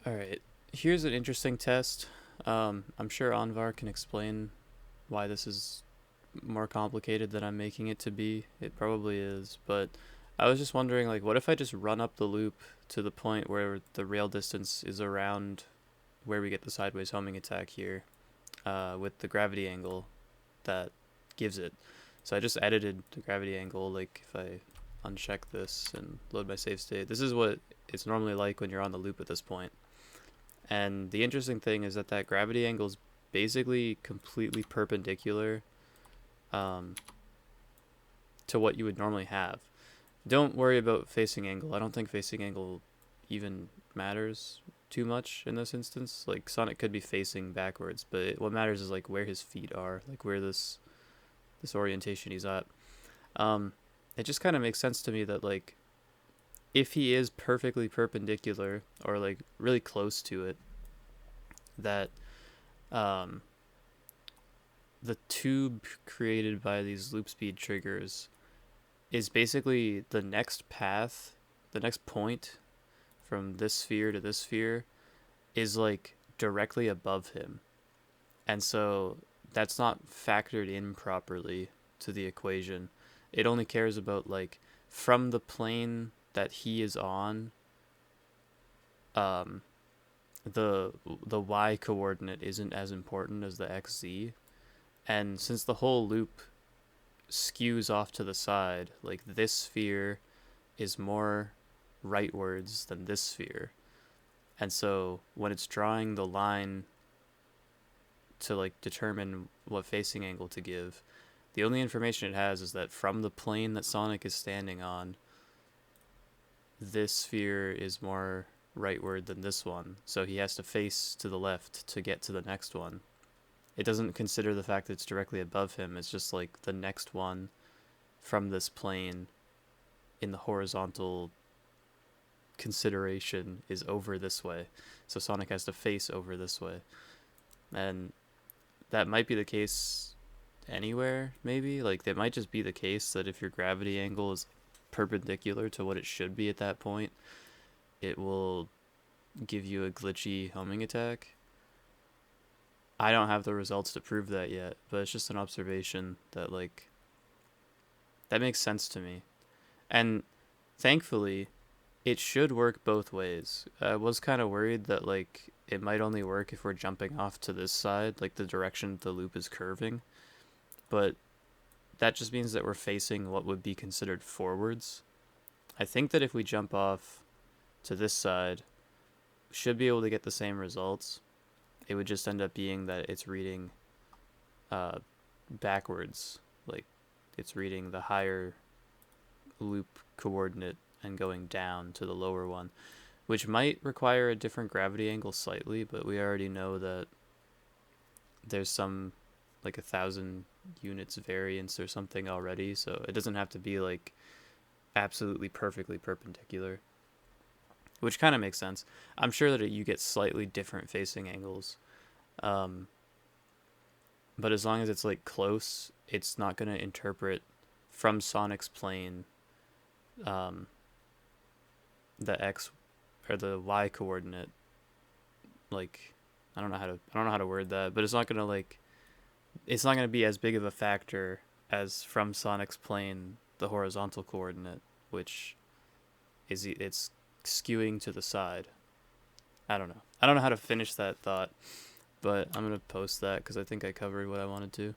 Alright, here's an interesting test. I'm sure Anvar can explain why this is more complicated than I'm making it to be. It probably is, but I was just wondering, like, what if I just run up the loop to the point where the rail distance is around where we get the sideways homing attack here, with the gravity angle that gives it. So I just edited the gravity angle, like, if I uncheck this and load my save state. This is what it's normally like when you're on the loop at this point. And the interesting thing is that that gravity angle is basically completely perpendicular um, to what you would normally have. Don't worry about facing angle. I don't think facing angle even matters too much in this instance. Like Sonic could be facing backwards, but what matters is like where his feet are, like where this orientation he's at. Um, it just kind of makes sense to me that like if he is perfectly perpendicular or like really close to it, that um, the tube created by these loop speed triggers is basically the next path, the next point from this sphere to this sphere is like directly above him. And so that's not factored in properly to the equation. It only cares about like from the plane that he is on, um, the y coordinate isn't as important as the xz. And since the whole loop skews off to the side, like this sphere is more rightwards than this sphere. And so when it's drawing the line to like determine what facing angle to give, the only information it has is that from the plane that Sonic is standing on, this sphere is more rightward than this one. So he has to face to the left to get to the next one. It doesn't consider the fact that it's directly above him. It's just like the next one from this plane in the horizontal consideration is over this way. So Sonic has to face over this way. And that might be the case anywhere, maybe. Like, that might just be the case that if your gravity angle is perpendicular to what it should be at that point, it will give you a glitchy homing attack. I don't have the results to prove that yet, but it's just an observation that, like, that makes sense to me. And thankfully, it should work both ways. I was kind of worried that, like, it might only work if we're jumping off to this side, like the direction the loop is curving. But that just means that we're facing what would be considered forwards. I think that if we jump off to this side, we should be able to get the same results. It would just end up being that it's reading backwards. Like, it's reading the higher loop coordinate and going down to the lower one, which might require a different gravity angle slightly, but we already know that there's some like 1,000 units variance or something already, so it doesn't have to be like absolutely perfectly perpendicular, which kind of makes sense. I'm sure that you get slightly different facing angles, um, but as long as it's like close, it's not going to interpret from Sonic's plane um, the x or the y coordinate. Like, I don't know how to word that, but it's not gonna be as big of a factor as from Sonic's plane the horizontal coordinate, which is it's skewing to the side. I don't know. I don't know how to finish that thought, but I'm gonna post that because I think I covered what I wanted to.